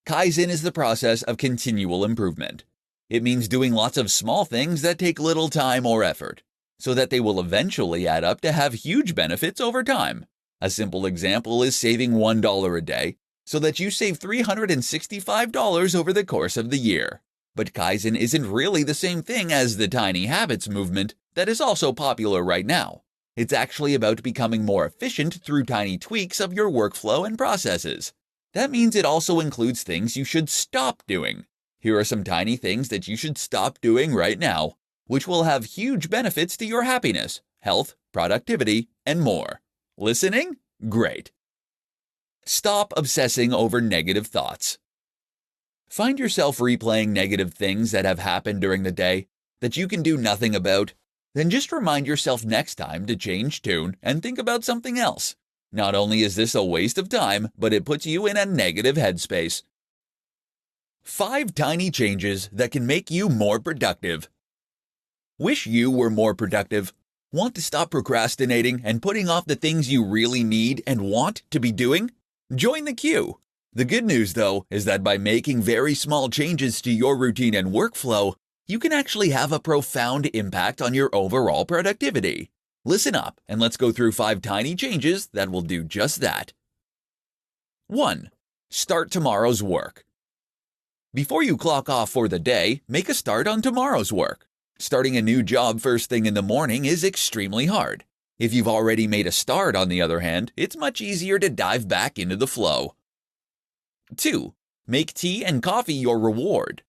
Kaizen is the process of continual improvement. It means doing lots of small things that take little time or effort, so that they will eventually add up to have huge benefits over time. A simple example is saving $1 a day, so that you save $365 over the course of the year. But Kaizen isn't really the same thing as the tiny habits movement that is also popular right now. It's actually about becoming more efficient through tiny tweaks of your workflow and processes. That means it also includes things you should stop doing. Here are some tiny things that you should stop doing right now, which will have huge benefits to your happiness, health, productivity, and more. Listening? Great. Stop obsessing over negative thoughts. Find yourself replaying negative things that have happened during the day that you can do nothing about. Then just remind yourself next time to change tune and think about something else. Not only is this a waste of time, but it puts you in a negative headspace. 5 tiny changes that can make you more productive. Wish you were more productive? Want to stop procrastinating and putting off the things you really need and want to be doing? Join the queue. The good news, though, is that by making very small changes to your routine and workflow, you can actually have a profound impact on your overall productivity. Listen up, and let's go through 5 tiny changes that will do just that. 1. Start tomorrow's work. Before you clock off for the day, make a start on tomorrow's work. Starting a new job first thing in the morning is extremely hard. If you've already made a start, on the other hand, it's much easier to dive back into the flow. 2. Make tea and coffee your reward.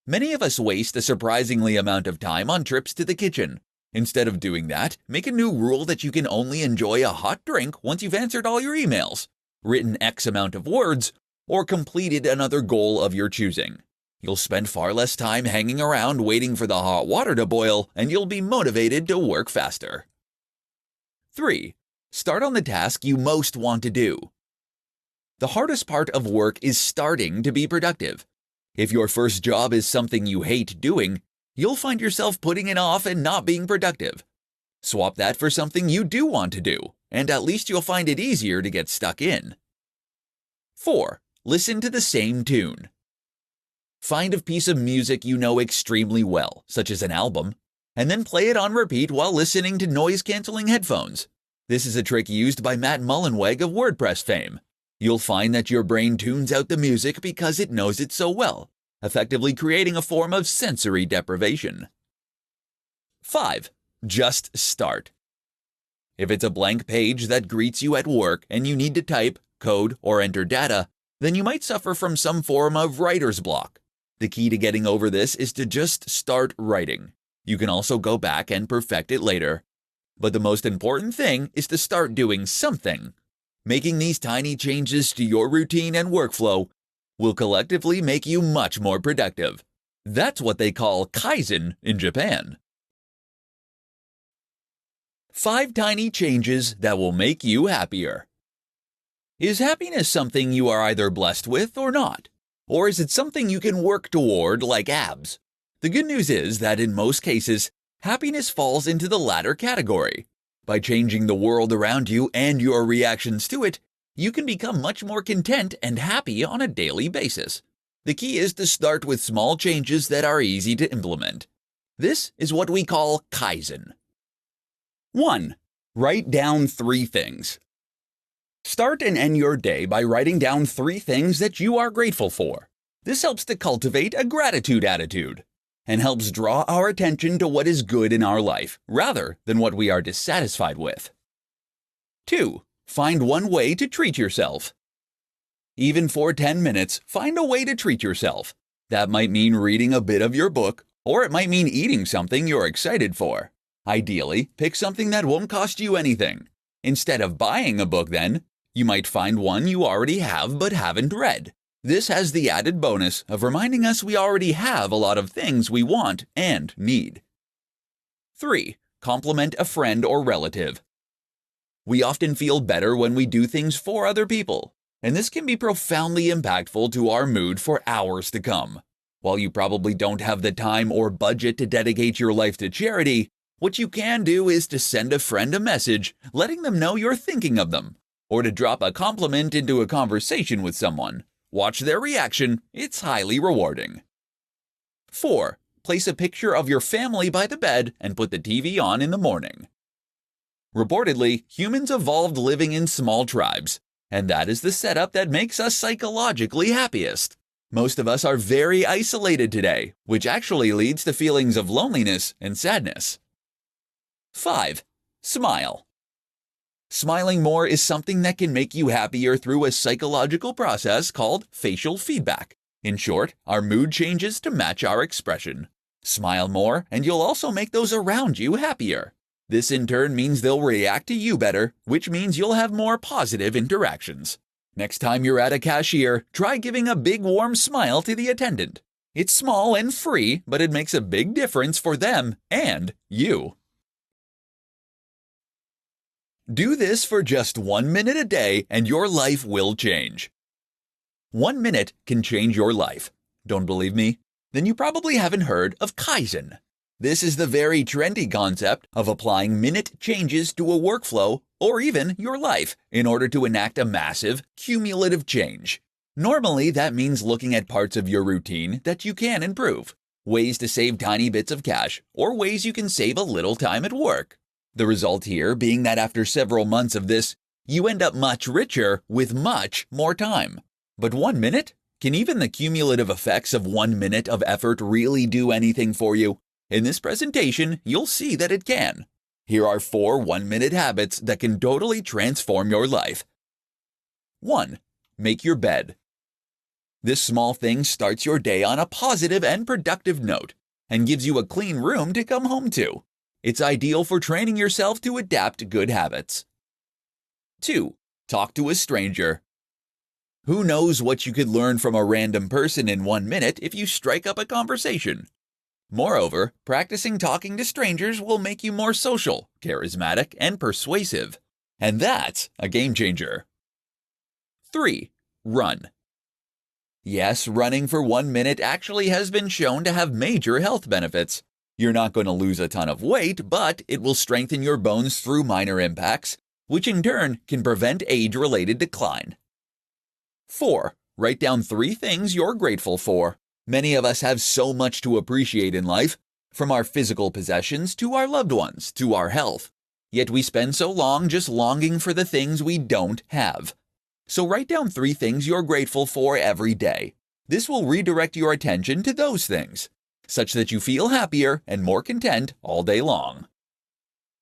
Many of us waste a surprisingly amount of time on trips to the kitchen. Instead of doing that, make a new rule that you can only enjoy a hot drink once you've answered all your emails, written X amount of words, or completed another goal of your choosing. You'll spend far less time hanging around waiting for the hot water to boil, and you'll be motivated to work faster. 3. Start on the task you most want to do. The hardest part of work is starting to be productive. If your first job is something you hate doing, you'll find yourself putting it off and not being productive. Swap that for something you do want to do, and at least you'll find it easier to get stuck in. 4. Listen to the same tune. Find a piece of music you know extremely well, such as an album, and then play it on repeat while listening to noise-canceling headphones. This is a trick used by Matt Mullenweg of WordPress fame. You'll find that your brain tunes out the music because it knows it so well, effectively creating a form of sensory deprivation. 5. Just start. If it's a blank page that greets you at work and you need to type, code, or enter data, then you might suffer from some form of writer's block. The key to getting over this is to just start writing. You can also go back and perfect it later. But the most important thing is to start doing something. Making these tiny changes to your routine and workflow will collectively make you much more productive. That's what they call Kaizen in Japan. 5 tiny changes that will make you happier. Is happiness something you are either blessed with or not? Or is it something you can work toward like abs? The good news is that in most cases, happiness falls into the latter category. By changing the world around you and your reactions to it, you can become much more content and happy on a daily basis. The key is to start with small changes that are easy to implement. This is what we call Kaizen. 1. Write down 3 things. Start and end your day by writing down 3 things that you are grateful for. This helps to cultivate a gratitude attitude and helps draw our attention to what is good in our life rather than what we are dissatisfied with. 2. Find one way to treat yourself. Even for 10 minutes, find a way to treat yourself. That might mean reading a bit of your book, or it might mean eating something you're excited for. Ideally, pick something that won't cost you anything. Instead of buying a book then, you might find one you already have but haven't read. This has the added bonus of reminding us we already have a lot of things we want and need. 3. Compliment a friend or relative. We often feel better when we do things for other people, and this can be profoundly impactful to our mood for hours to come. While you probably don't have the time or budget to dedicate your life to charity, what you can do is to send a friend a message letting them know you're thinking of them, or to drop a compliment into a conversation with someone. Watch their reaction. It's highly rewarding. 4. Place a picture of your family by the bed and put the TV on in the morning. Reportedly, humans evolved living in small tribes, and that is the setup that makes us psychologically happiest. Most of us are very isolated today, which actually leads to feelings of loneliness and sadness. 5. Smile. Smiling more is something that can make you happier through a psychological process called facial feedback. In short, our mood changes to match our expression. Smile more, and you'll also make those around you happier. This in turn means they'll react to you better, which means you'll have more positive interactions. Next time you're at a cashier, try giving a big warm smile to the attendant. It's small and free, but it makes a big difference for them and you. Do this for just 1 minute a day and your life will change. 1 minute can change your life. Don't believe me? Then you probably haven't heard of Kaizen. This is the very trendy concept of applying minute changes to a workflow or even your life in order to enact a massive, cumulative change. Normally, that means looking at parts of your routine that you can improve, ways to save tiny bits of cash, or ways you can save a little time at work. The result here being that after several months of this, you end up much richer with much more time. But 1 minute? Can even the cumulative effects of 1 minute of effort really do anything for you? In this presentation, you'll see that it can. Here are 4 1-minute habits that can totally transform your life. 1. Make your bed. This small thing starts your day on a positive and productive note and gives you a clean room to come home to. It's ideal for training yourself to adapt good habits. 2. Talk to a stranger. Who knows what you could learn from a random person in 1 minute if you strike up a conversation? Moreover, practicing talking to strangers will make you more social, charismatic, and persuasive. And that's a game changer. 3. Run. Yes, running for 1 minute actually has been shown to have major health benefits. You're not going to lose a ton of weight, but it will strengthen your bones through minor impacts, which in turn can prevent age-related decline. 4. Write down 3 things you're grateful for. Many of us have so much to appreciate in life, from our physical possessions to our loved ones to our health. Yet we spend so long just longing for the things we don't have. So write down 3 things you're grateful for every day. This will redirect your attention to those things, such that you feel happier and more content all day long.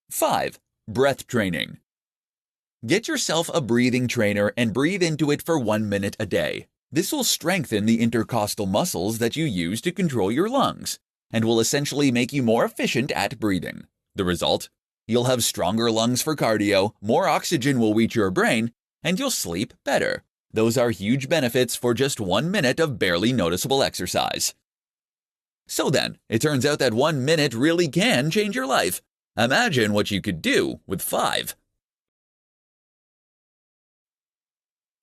5. Breath training. Get yourself a breathing trainer and breathe into it for 1 minute a day. This will strengthen the intercostal muscles that you use to control your lungs and will essentially make you more efficient at breathing. The result? You'll have stronger lungs for cardio, more oxygen will reach your brain, and you'll sleep better. Those are huge benefits for just 1 minute of barely noticeable exercise. So then, it turns out that 1 minute really can change your life. Imagine what you could do with 5.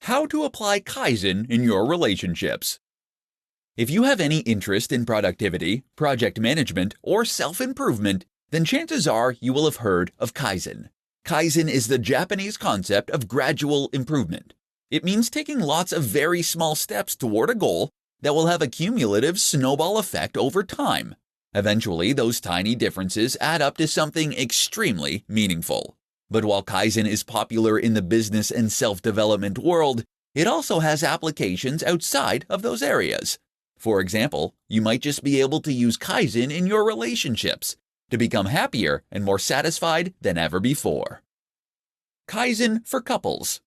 How to apply Kaizen in your relationships. If you have any interest in productivity, project management, or self-improvement, then chances are you will have heard of Kaizen. Kaizen is the Japanese concept of gradual improvement. It means taking lots of very small steps toward a goal that will have a cumulative snowball effect over time. Eventually, those tiny differences add up to something extremely meaningful. But while Kaizen is popular in the business and self-development world, it also has applications outside of those areas. For example, you might just be able to use Kaizen in your relationships to become happier and more satisfied than ever before. Kaizen for couples.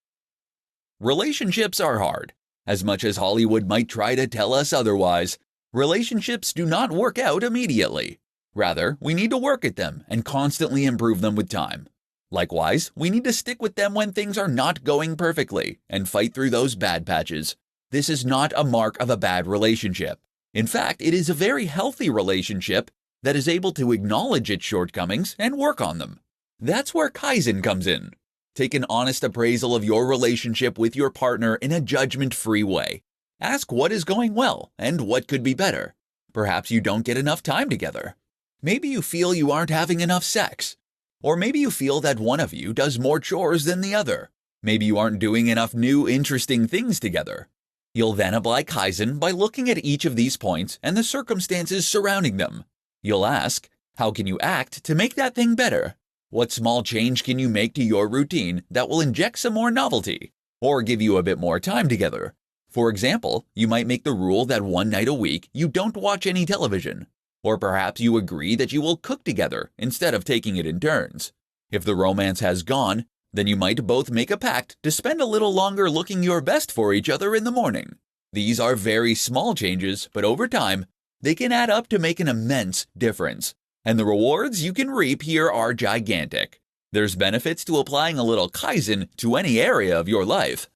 Relationships are hard. As much as Hollywood might try to tell us otherwise, relationships do not work out immediately. Rather, we need to work at them and constantly improve them with time. Likewise, we need to stick with them when things are not going perfectly and fight through those bad patches. This is not a mark of a bad relationship. In fact, it is a very healthy relationship that is able to acknowledge its shortcomings and work on them. That's where Kaizen comes in. Take an honest appraisal of your relationship with your partner in a judgment-free way. Ask what is going well and what could be better. Perhaps you don't get enough time together. Maybe you feel you aren't having enough sex. Or maybe you feel that one of you does more chores than the other. Maybe you aren't doing enough new, interesting things together. You'll then apply Kaizen by looking at each of these points and the circumstances surrounding them. You'll ask, how can you act to make that thing better? What small change can you make to your routine that will inject some more novelty or give you a bit more time together? For example, you might make the rule that one night a week you don't watch any television. Or perhaps you agree that you will cook together instead of taking it in turns. If the romance has gone, then you might both make a pact to spend a little longer looking your best for each other in the morning. These are very small changes, but over time, they can add up to make an immense difference. And the rewards you can reap here are gigantic. There's benefits to applying a little Kaizen to any area of your life.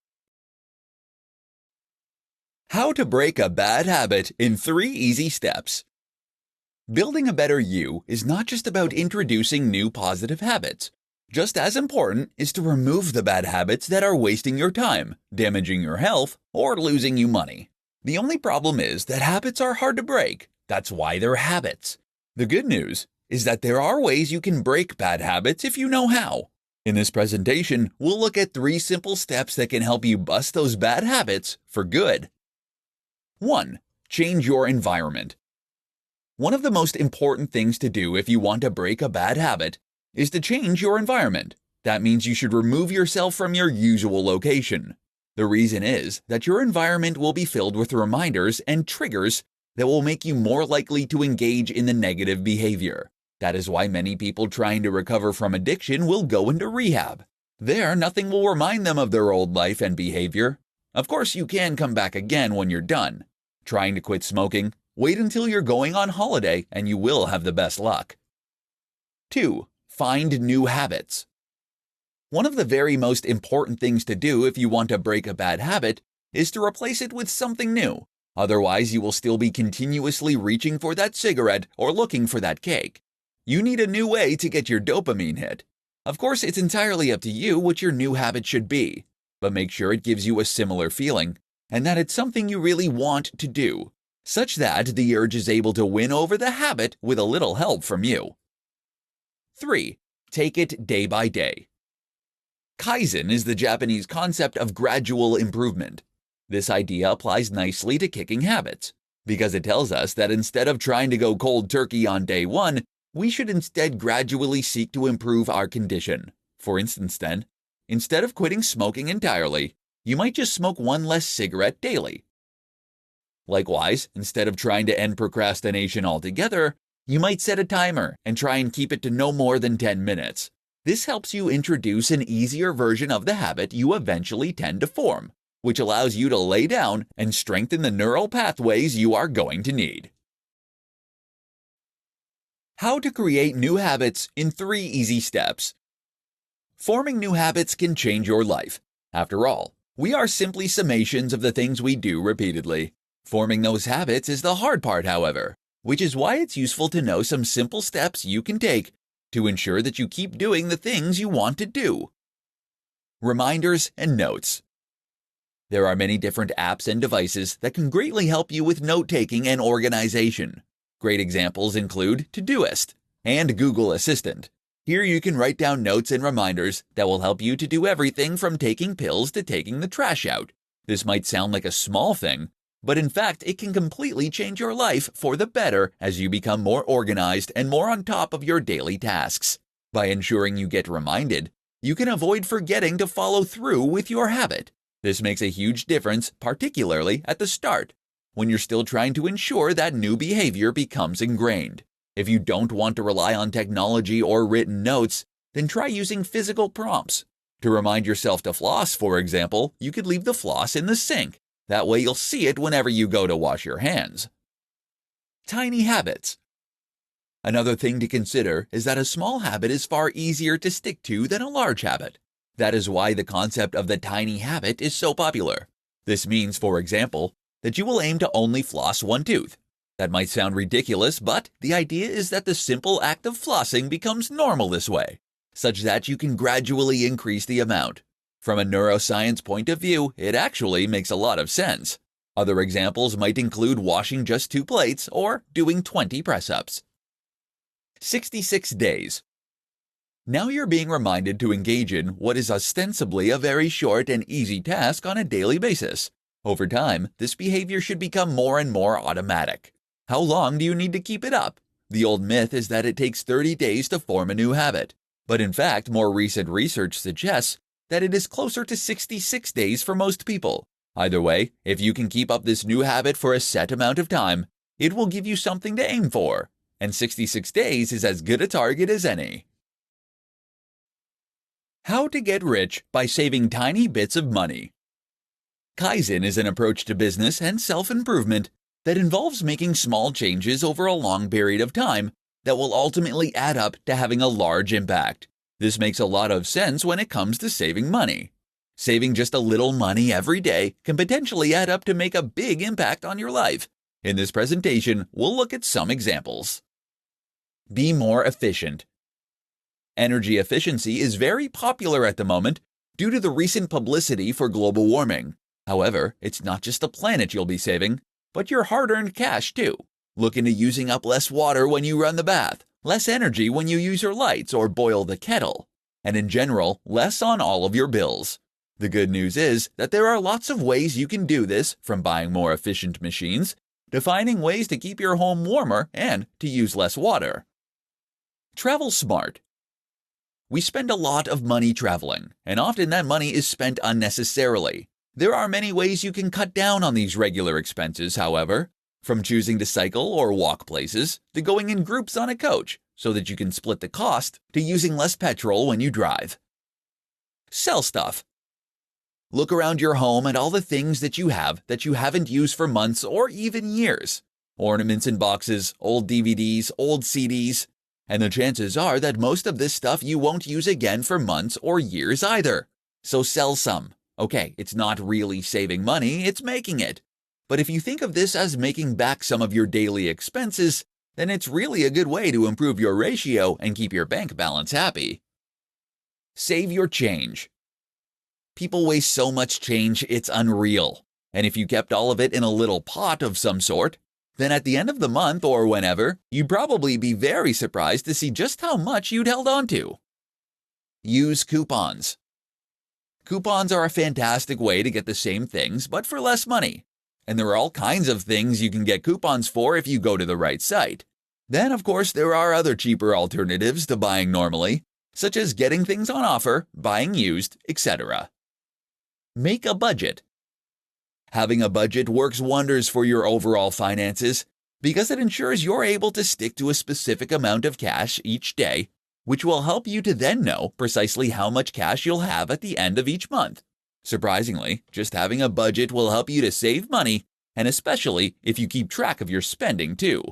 How to break a bad habit in 3 easy steps. Building a better you is not just about introducing new positive habits. Just as important is to remove the bad habits that are wasting your time, damaging your health, or losing you money. The only problem is that habits are hard to break. That's why they're habits. The good news is that there are ways you can break bad habits if you know how. In this presentation, we'll look at 3 simple steps that can help you bust those bad habits for good. 1. Change your environment. One of the most important things to do if you want to break a bad habit is to change your environment. That means you should remove yourself from your usual location. The reason is that your environment will be filled with reminders and triggers that will make you more likely to engage in the negative behavior. That is why many people trying to recover from addiction will go into rehab. There, nothing will remind them of their old life and behavior. Of course, you can come back again when you're done. Trying to quit smoking? Wait until you're going on holiday and you will have the best luck. 2. Find new habits. One of the very most important things to do if you want to break a bad habit is to replace it with something new. Otherwise, you will still be continuously reaching for that cigarette or looking for that cake. You need a new way to get your dopamine hit. Of course, it's entirely up to you what your new habit should be, but make sure it gives you a similar feeling and that it's something you really want to do, such that the urge is able to win over the habit with a little help from you. 3. Take it day by day. Kaizen is the Japanese concept of gradual improvement. This idea applies nicely to kicking habits, because it tells us that instead of trying to go cold turkey on day 1, we should instead gradually seek to improve our condition. For instance then, instead of quitting smoking entirely, you might just smoke 1 less cigarette daily. Likewise, instead of trying to end procrastination altogether, you might set a timer and try and keep it to no more than 10 minutes. This helps you introduce an easier version of the habit you eventually tend to form, which allows you to lay down and strengthen the neural pathways you are going to need. How to create new habits in 3 easy steps. Forming new habits can change your life. After all, we are simply summations of the things we do repeatedly. Forming those habits is the hard part, however, which is why it's useful to know some simple steps you can take to ensure that you keep doing the things you want to do. Reminders and notes. There are many different apps and devices that can greatly help you with note-taking and organization. Great examples include Todoist and Google Assistant. Here you can write down notes and reminders that will help you to do everything from taking pills to taking the trash out. This might sound like a small thing, but in fact it can completely change your life for the better as you become more organized and more on top of your daily tasks. By ensuring you get reminded, you can avoid forgetting to follow through with your habit. This makes a huge difference, particularly at the start, when you're still trying to ensure that new behavior becomes ingrained. If you don't want to rely on technology or written notes, then try using physical prompts. To remind yourself to floss, for example, you could leave the floss in the sink. That way you'll see it whenever you go to wash your hands. Tiny habits. Another thing to consider is that a small habit is far easier to stick to than a large habit. That is why the concept of the tiny habit is so popular. This means, for example, that you will aim to only floss 1 tooth. That might sound ridiculous, but the idea is that the simple act of flossing becomes normal this way, such that you can gradually increase the amount. From a neuroscience point of view, it actually makes a lot of sense. Other examples might include washing just 2 plates or doing 20 press-ups. 66 days. Now you're being reminded to engage in what is ostensibly a very short and easy task on a daily basis. Over time, this behavior should become more and more automatic. How long do you need to keep it up? The old myth is that it takes 30 days to form a new habit. But in fact, more recent research suggests that it is closer to 66 days for most people. Either way, if you can keep up this new habit for a set amount of time, it will give you something to aim for. And 66 days is as good a target as any. How to get rich by saving tiny bits of money. Kaizen is an approach to business and self-improvement that involves making small changes over a long period of time that will ultimately add up to having a large impact. This makes a lot of sense when it comes to saving money. Saving just a little money every day can potentially add up to make a big impact on your life. In this presentation, we'll look at some examples. Be more efficient. Energy efficiency is very popular at the moment due to the recent publicity for global warming. However, it's not just the planet you'll be saving, but your hard-earned cash too. Look into using up less water when you run the bath, less energy when you use your lights or boil the kettle, and in general, less on all of your bills. The good news is that there are lots of ways you can do this, from buying more efficient machines to finding ways to keep your home warmer and to use less water. Travel smart. We spend a lot of money traveling, and often that money is spent unnecessarily. There are many ways you can cut down on these regular expenses, however, from choosing to cycle or walk places to going in groups on a coach so that you can split the cost to using less petrol when you drive. Sell stuff. Look around your home at all the things that you have that you haven't used for months or even years. Ornaments in boxes, old DVDs, old CDs, and the chances are that most of this stuff you won't use again for months or years either. So sell some. Okay, it's not really saving money, it's making it. But if you think of this as making back some of your daily expenses, then it's really a good way to improve your ratio and keep your bank balance happy. Save your change. People waste so much change, it's unreal. And if you kept all of it in a little pot of some sort, then at the end of the month or whenever, you'd probably be very surprised to see just how much you'd held on to. Use coupons. Coupons are a fantastic way to get the same things, but for less money. And there are all kinds of things you can get coupons for if you go to the right site. Then, of course, there are other cheaper alternatives to buying normally, such as getting things on offer, buying used, etc. Make a budget. Having a budget works wonders for your overall finances because it ensures you're able to stick to a specific amount of cash each day, which will help you to then know precisely how much cash you'll have at the end of each month. Surprisingly, just having a budget will help you to save money, and especially if you keep track of your spending too.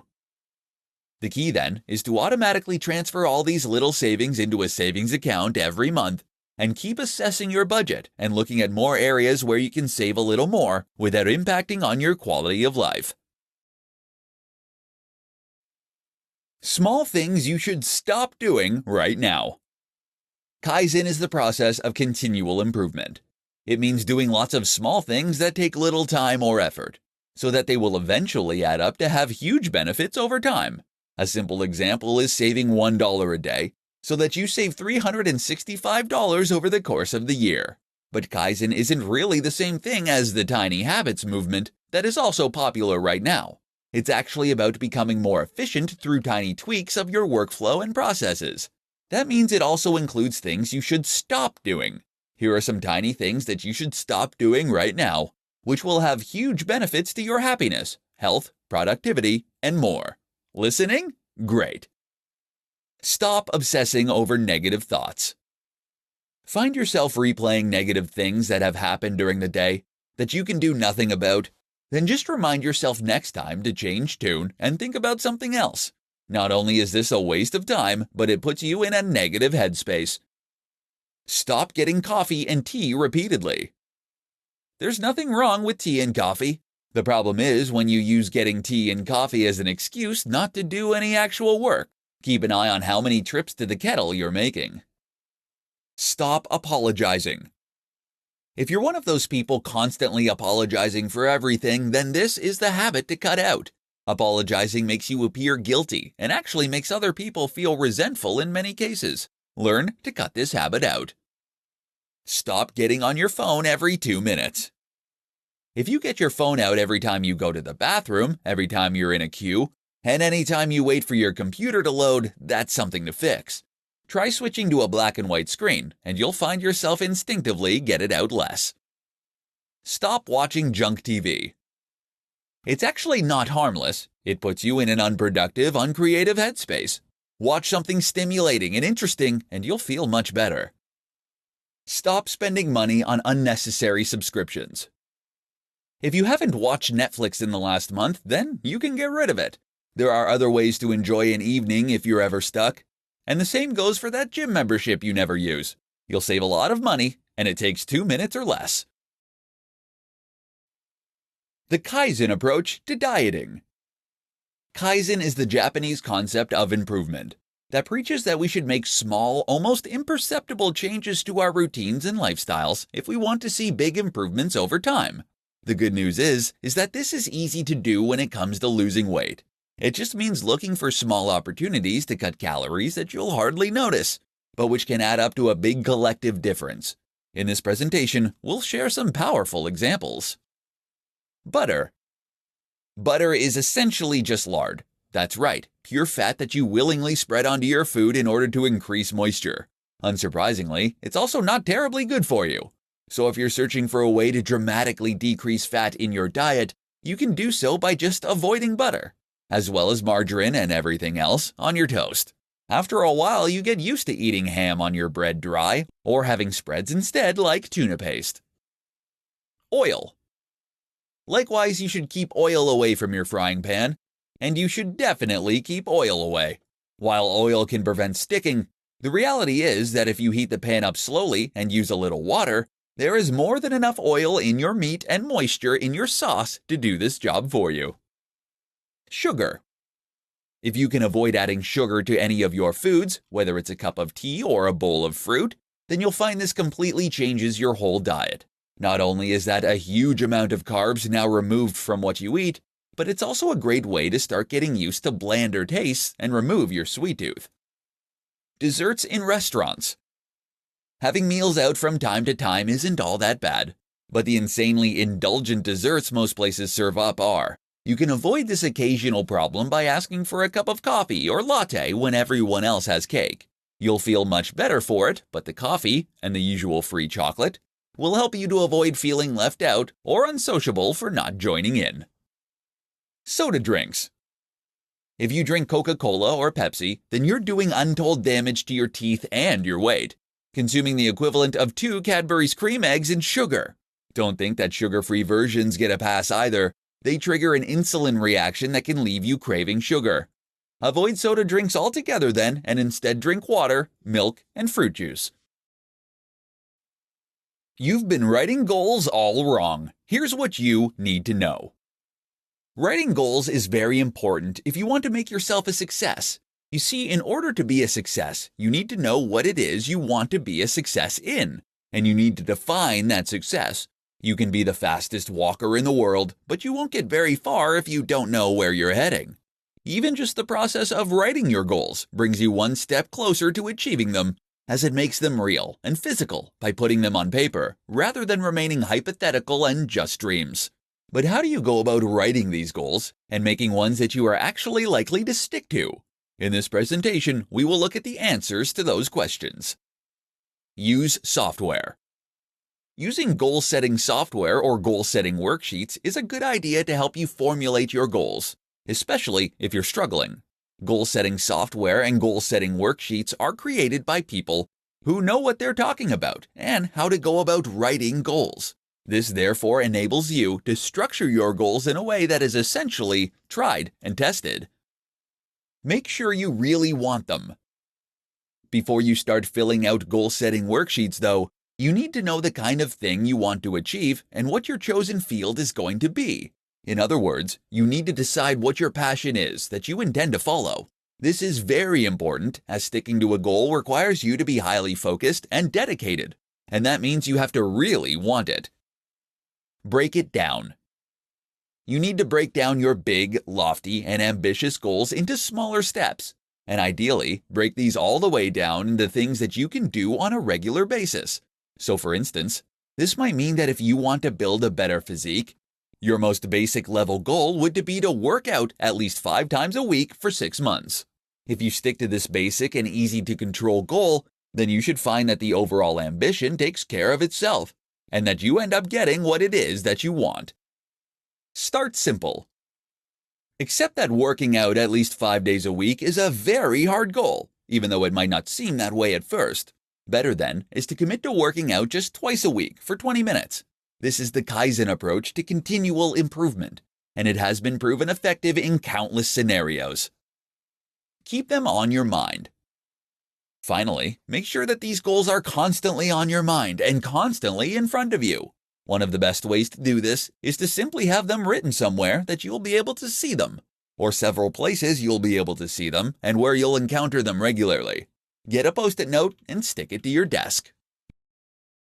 The key then is to automatically transfer all these little savings into a savings account every month and keep assessing your budget and looking at more areas where you can save a little more without impacting on your quality of life. Small things you should stop doing right now. Kaizen is the process of continual improvement. It means doing lots of small things that take little time or effort, so that they will eventually add up to have huge benefits over time. A simple example is saving $1 a day, so that you save $365 over the course of the year. But Kaizen isn't really the same thing as the tiny habits movement that is also popular right now. It's actually about becoming more efficient through tiny tweaks of your workflow and processes. That means it also includes things you should stop doing. Here are some tiny things that you should stop doing right now, which will have huge benefits to your happiness, health, productivity, and more. Listening? Great. Stop obsessing over negative thoughts. Find yourself replaying negative things that have happened during the day that you can do nothing about. Then just remind yourself next time to change tune and think about something else. Not only is this a waste of time, but it puts you in a negative headspace. Stop getting coffee and tea repeatedly. There's nothing wrong with tea and coffee. The problem is when you use getting tea and coffee as an excuse not to do any actual work. Keep an eye on how many trips to the kettle you're making. Stop apologizing. If you're one of those people constantly apologizing for everything, then this is the habit to cut out. Apologizing makes you appear guilty and actually makes other people feel resentful in many cases. Learn to cut this habit out. Stop getting on your phone every 2 minutes. If you get your phone out every time you go to the bathroom, every time you're in a queue, and any time you wait for your computer to load, that's something to fix. Try switching to a black and white screen, and you'll find yourself instinctively get it out less. Stop watching junk TV. It's actually not harmless. It puts you in an unproductive, uncreative headspace. Watch something stimulating and interesting, and you'll feel much better. Stop spending money on unnecessary subscriptions. If you haven't watched Netflix in the last month, then you can get rid of it. There are other ways to enjoy an evening if you're ever stuck. And the same goes for that gym membership you never use. You'll save a lot of money, and it takes 2 minutes or less. The Kaizen approach to dieting. Kaizen is the Japanese concept of improvement that preaches that we should make small, almost imperceptible changes to our routines and lifestyles if we want to see big improvements over time. The good news is that this is easy to do when it comes to losing weight. It just means looking for small opportunities to cut calories that you'll hardly notice, but which can add up to a big collective difference. In this presentation, we'll share some powerful examples. Butter. Butter is essentially just lard. That's right, pure fat that you willingly spread onto your food in order to increase moisture. Unsurprisingly, it's also not terribly good for you. So if you're searching for a way to dramatically decrease fat in your diet, you can do so by just avoiding butter, as well as margarine and everything else on your toast. After a while, you get used to eating ham on your bread dry, or having spreads instead like tuna paste. Oil. Likewise, you should keep oil away from your frying pan, and you should definitely keep oil away. While oil can prevent sticking, the reality is that if you heat the pan up slowly and use a little water, there is more than enough oil in your meat and moisture in your sauce to do this job for you. Sugar. If you can avoid adding sugar to any of your foods, whether it's a cup of tea or a bowl of fruit, then you'll find this completely changes your whole diet. Not only is that a huge amount of carbs now removed from what you eat, but it's also a great way to start getting used to blander tastes and remove your sweet tooth. Desserts in restaurants. Having meals out from time to time isn't all that bad, but the insanely indulgent desserts most places serve up are. You can avoid this occasional problem by asking for a cup of coffee or latte when everyone else has cake. You'll feel much better for it, but the coffee, and the usual free chocolate, will help you to avoid feeling left out or unsociable for not joining in. Soda drinks. If you drink Coca-Cola or Pepsi, then you're doing untold damage to your teeth and your weight, consuming the equivalent of 2 Cadbury's cream eggs in sugar. Don't think that sugar-free versions get a pass either. They trigger an insulin reaction that can leave you craving sugar. Avoid soda drinks altogether then, and instead drink water, milk, and fruit juice. You've been writing goals all wrong. Here's what you need to know. Writing goals is very important if you want to make yourself a success. You see, in order to be a success, you need to know what it is you want to be a success in, and you need to define that success. You can be the fastest walker in the world, but you won't get very far if you don't know where you're heading. Even just the process of writing your goals brings you one step closer to achieving them, as it makes them real and physical by putting them on paper, rather than remaining hypothetical and just dreams. But how do you go about writing these goals and making ones that you are actually likely to stick to? In this presentation, we will look at the answers to those questions. Use software. Using goal-setting software or goal-setting worksheets is a good idea to help you formulate your goals, especially if you're struggling. Goal-setting software and goal-setting worksheets are created by people who know what they're talking about and how to go about writing goals. This therefore enables you to structure your goals in a way that is essentially tried and tested. Make sure you really want them. Before you start filling out goal-setting worksheets, though, you need to know the kind of thing you want to achieve and what your chosen field is going to be. In other words, you need to decide what your passion is that you intend to follow. This is very important, as sticking to a goal requires you to be highly focused and dedicated, and that means you have to really want it. Break it down. You need to break down your big, lofty, and ambitious goals into smaller steps, and ideally, break these all the way down into things that you can do on a regular basis. So for instance, this might mean that if you want to build a better physique, Your most basic level goal would be to work out at least 5 times a week for 6 months. If you stick to this basic and easy to control goal, then you should find that the overall ambition takes care of itself, and that you end up getting what it is that you want. Start simple. Accept that working out at least 5 days a week is a very hard goal, even though it might not seem that way at first. Better then is to commit to working out just twice a week for 20 minutes. This is the Kaizen approach to continual improvement, and it has been proven effective in countless scenarios. Keep them on your mind. Finally, make sure that these goals are constantly on your mind and constantly in front of you. One of the best ways to do this is to simply have them written somewhere that you'll be able to see them, or several places you'll be able to see them and where you'll encounter them regularly. Get a Post-it note and stick it to your desk.